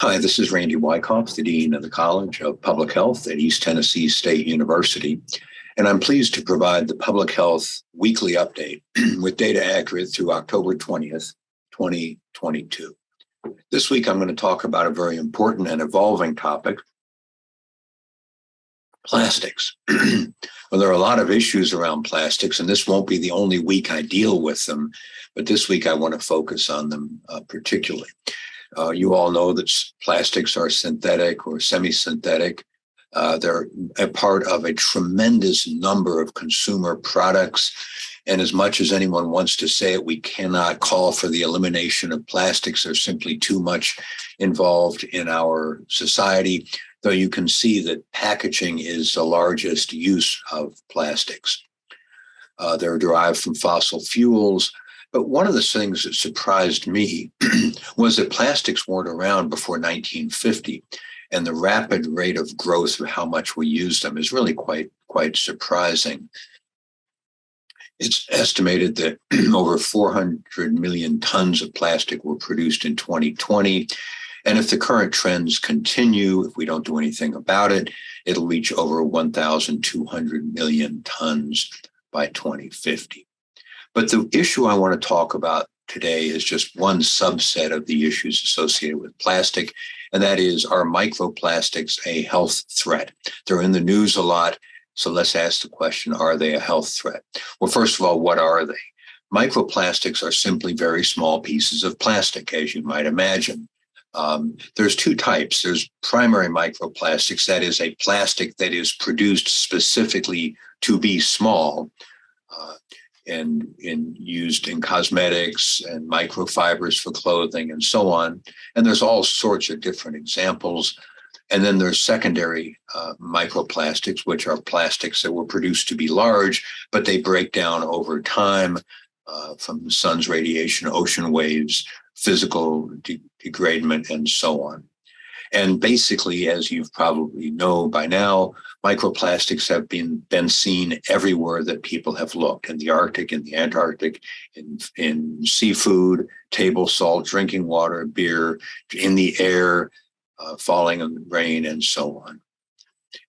Hi, this is Randy Wykoff, the Dean of the College of Public Health at East Tennessee State University, and I'm pleased to provide the Public Health Weekly Update with data accurate through October 20th, 2022. This week, I'm going to talk about a very important and evolving topic, plastics. Well, there are a lot of issues around plastics, and this won't be the only week I deal with them, but this week I want to focus on them particularly. You all know that plastics are synthetic or semi-synthetic. They're a part of a tremendous number of consumer products. And as much as anyone wants to say it, we cannot call for the elimination of plastics. There's simply too much involved in our society, though you can see that packaging is the largest use of plastics. They're derived from fossil fuels. But one of the things that surprised me was that plastics weren't around before 1950, and the rapid rate of growth of how much we use them is really quite surprising. It's estimated that over 400 million tons of plastic were produced in 2020, and if the current trends continue, if we don't do anything about it, it'll reach over 1,200 million tons by 2050. But the issue I want to talk about today is just one subset of the issues associated with plastic, and that is, are microplastics a health threat? They're in the news a lot, so let's ask the question, are they a health threat? Well, first of all, what are they? Microplastics are simply very small pieces of plastic, as you might imagine. There's two types. There's primary microplastics, that is a plastic that is produced specifically to be small, and used in cosmetics and microfibers for clothing and so on. And there's all sorts of different examples. And then there's secondary microplastics, which are plastics that were produced to be large, but they break down over time from the sun's radiation, ocean waves, physical degradation, and so on. And basically, as you probably know by now, microplastics have been seen everywhere that people have looked, in the Arctic, in the Antarctic, in seafood, table salt, drinking water, beer, in the air, falling in the rain, and so on.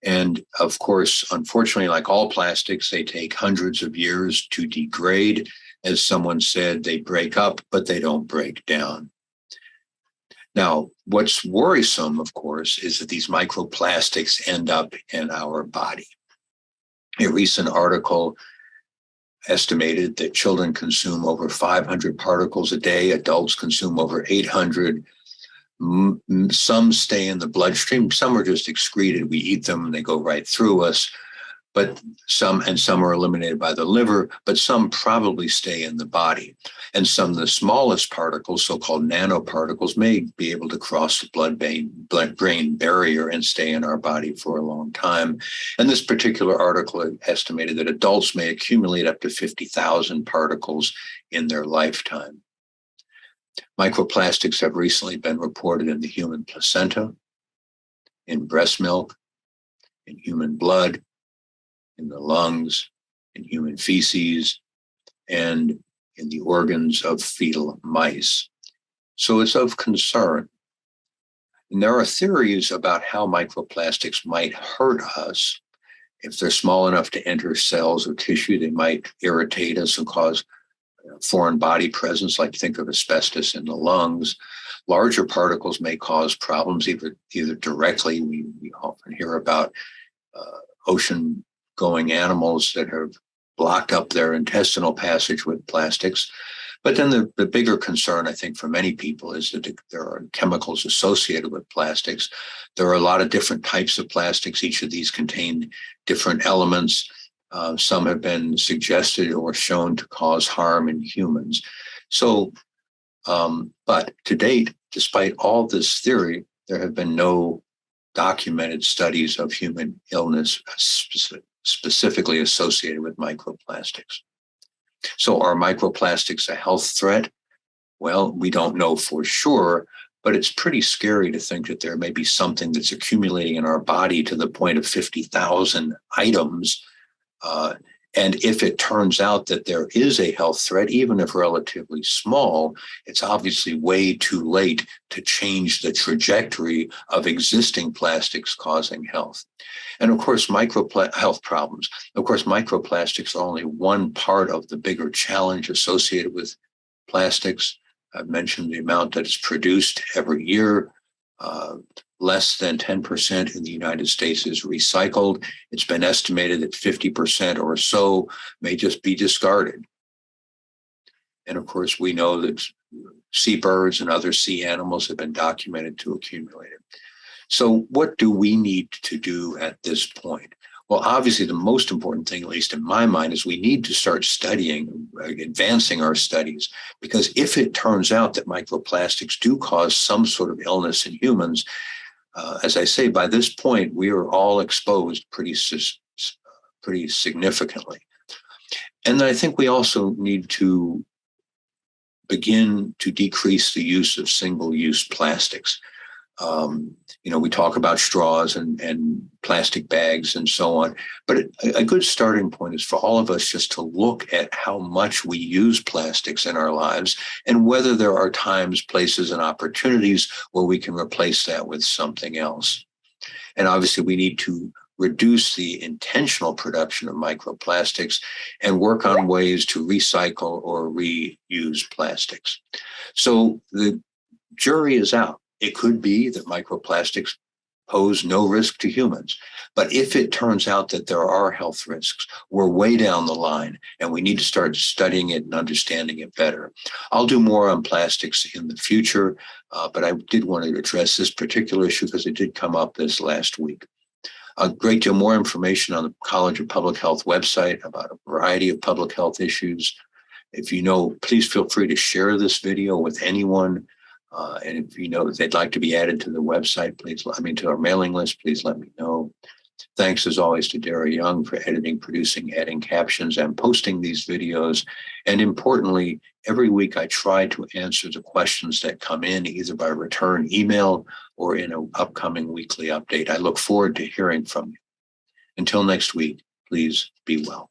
And of course, unfortunately, like all plastics, they take hundreds of years to degrade. As someone said, they break up, but they don't break down. Now, what's worrisome, of course, is that these microplastics end up in our body. A recent article estimated that children consume over 500 particles a day, adults consume over 800. Some stay in the bloodstream, some are just excreted. We eat them and they go right through us. But some are eliminated by the liver, but some probably stay in the body. And some of the smallest particles, so-called nanoparticles, may be able to cross the blood-brain barrier and stay in our body for a long time. And this particular article estimated that adults may accumulate up to 50,000 particles in their lifetime. Microplastics have recently been reported in the human placenta, in breast milk, in human blood, in the lungs, in human feces, and in the organs of fetal mice. So it's of concern. And there are theories about how microplastics might hurt us. If they're small enough to enter cells or tissue, they might irritate us and cause foreign body presence, like think of asbestos in the lungs. Larger particles may cause problems either directly. We often hear about ocean-going animals that have blocked up their intestinal passage with plastics. But then the bigger concern, I think, for many people is that there are chemicals associated with plastics. There are a lot of different types of plastics. Each of these contain different elements. Some have been suggested or shown to cause harm in humans. So, but to date, despite all this theory, there have been no documented studies of human illness specifically associated with microplastics. So are microplastics a health threat? Well, we don't know for sure, but it's pretty scary to think that there may be something that's accumulating in our body to the point of 50,000 items And if it turns out that there is a health threat, even if relatively small, it's obviously way too late to change the trajectory of existing plastics causing health. And of course, health problems. Of course, microplastics are only one part of the bigger challenge associated with plastics. I've mentioned the amount that is produced every year. Less than 10% in the United States is recycled. It's been estimated that 50% or so may just be discarded. And of course, we know that seabirds and other sea animals have been documented to accumulate it. So what do we need to do at this point? Well, obviously, the most important thing, at least in my mind, is we need to start studying, advancing our studies, because if it turns out that microplastics do cause some sort of illness in humans, as I say, by this point, we are all exposed pretty significantly. And I think we also need to begin to decrease the use of single-use plastics. We talk about straws and plastic bags and so on, but a good starting point is for all of us just to look at how much we use plastics in our lives and whether there are times, places, and opportunities where we can replace that with something else. And obviously, we need to reduce the intentional production of microplastics and work on ways to recycle or reuse plastics. So the jury is out. It could be that microplastics pose no risk to humans. But if it turns out that there are health risks, we're way down the line and we need to start studying it and understanding it better. I'll do more on plastics in the future, but I did want to address this particular issue because it did come up this last week. A great deal more information on the College of Public Health website about a variety of public health issues. If you know, please feel free to share this video with anyone. And if you know that they'd like to be added to the website, to our mailing list, please let me know. Thanks as always to Dara Young for editing, producing, adding captions, and posting these videos. And importantly, every week I try to answer the questions that come in either by return email or in an upcoming weekly update. I look forward to hearing from you. Until next week, please be well.